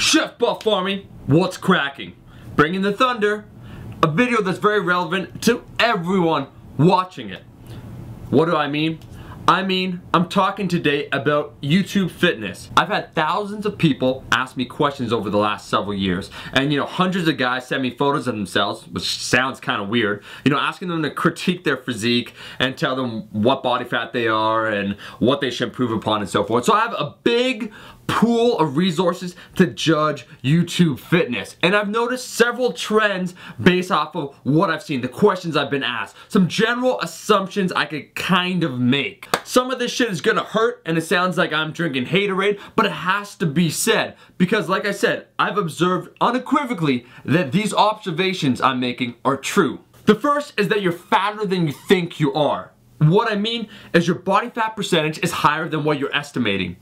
Chef Buff Army, what's cracking? Bringing the thunder, a video that's very relevant to everyone watching it. What do I mean? I'm talking today about YouTube fitness. I've had thousands of people ask me questions over the last several years. And hundreds of guys send me photos of themselves, which sounds kind of weird. Asking them to critique their physique and tell them what body fat they are and what they should improve upon and so forth. So I have a big pool of resources to judge YouTube fitness. And I've noticed several trends based off of what I've seen, the questions I've been asked, some general assumptions I could kind of make. Some of this shit is gonna hurt and it sounds like I'm drinking haterade, but it has to be said because like I said, I've observed unequivocally that these observations I'm making are true. The first is that you're fatter than you think you are. What I mean is your body fat percentage is higher than what you're estimating.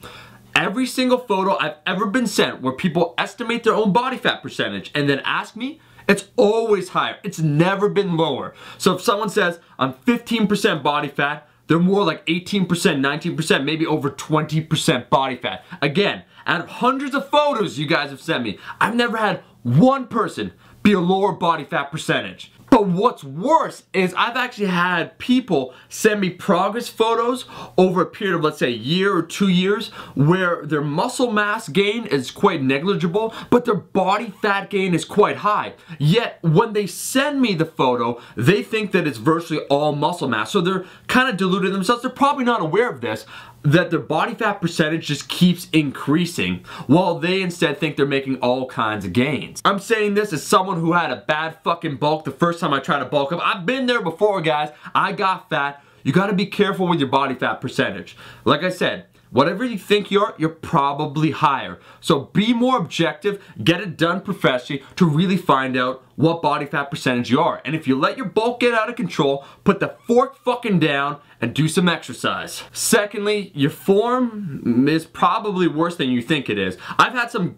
Every single photo I've ever been sent where people estimate their own body fat percentage and then ask me, it's always higher. It's never been lower. So if someone says, I'm 15% body fat, they're more like 18%, 19%, maybe over 20% body fat. Again, out of hundreds of photos you guys have sent me, I've never had one person be a lower body fat percentage. But what's worse is I've actually had people send me progress photos over a period of, let's say, a year or 2 years where their muscle mass gain is quite negligible, but their body fat gain is quite high. Yet, when they send me the photo, they think that it's virtually all muscle mass. So they're kind of deluding themselves. They're probably not aware of this, that their body fat percentage just keeps increasing while they instead think they're making all kinds of gains. I'm saying this as someone who had a bad fucking bulk the first time I tried to bulk up. I've been there before, guys. I got fat. You gotta be careful with your body fat percentage. Like I said, whatever you think you're probably higher. So be more objective, get it done professionally to really find out what body fat percentage you are. And if you let your bulk get out of control, put the fork fucking down and do some exercise. Secondly, your form is probably worse than you think it is. I've had some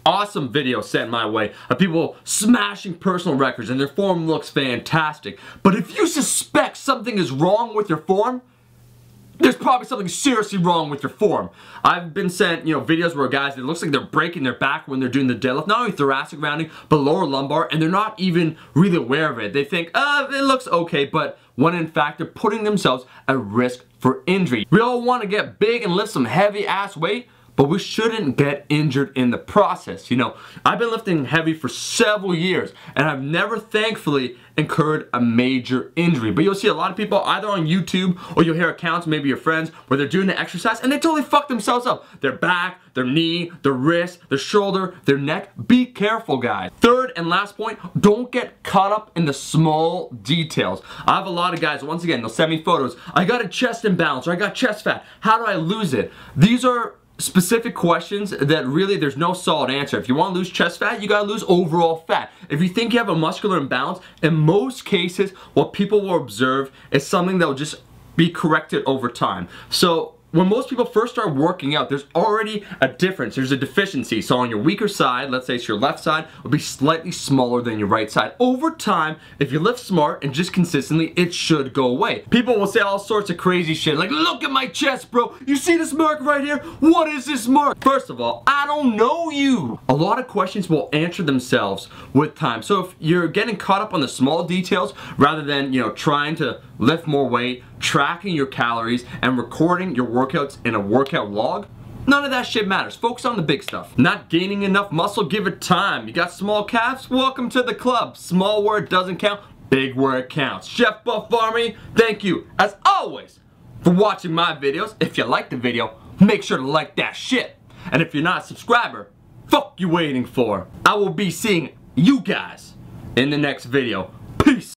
awesome videos sent my way of people smashing personal records and their form looks fantastic. But if you suspect something is wrong with your form, there's probably something seriously wrong with your form. I've been sent, videos where guys, it looks like they're breaking their back when they're doing the deadlift, not only thoracic rounding, but lower lumbar, and they're not even really aware of it. They think, it looks okay, but when in fact, they're putting themselves at risk for injury. We all want to get big and lift some heavy ass weight, but we shouldn't get injured in the process. I've been lifting heavy for several years and I've never thankfully incurred a major injury. But you'll see a lot of people either on YouTube or you'll hear accounts, maybe your friends, where they're doing the exercise and they totally fuck themselves up. Their back, their knee, their wrist, their shoulder, their neck. Be careful, guys. Third and last point, don't get caught up in the small details. I have a lot of guys, once again, they'll send me photos. I got a chest imbalance or I got chest fat. How do I lose it? These are specific questions that really there's no solid answer. If you want to lose chest fat, you gotta lose overall fat. If you think you have a muscular imbalance, in most cases, what people will observe is something that will just be corrected over time. So when most people first start working out, there's already a difference. There's a deficiency. So on your weaker side, let's say it's your left side, will be slightly smaller than your right side. Over time, if you lift smart and just consistently, it should go away. People will say all sorts of crazy shit like, look at my chest, bro. You see this mark right here? What is this mark? First of all, I don't know you. A lot of questions will answer themselves with time. So if you're getting caught up on the small details rather than, trying to lift more weight, tracking your calories, and recording your workouts in a workout log, none of that shit matters. Focus on the big stuff. Not gaining enough muscle, give it time. You got small calves? Welcome to the club. Small where it doesn't count, big where it counts. Chef Buff Army, thank you, as always, for watching my videos. If you like the video, make sure to like that shit. And if you're not a subscriber, fuck you waiting for? I will be seeing you guys in the next video. Peace.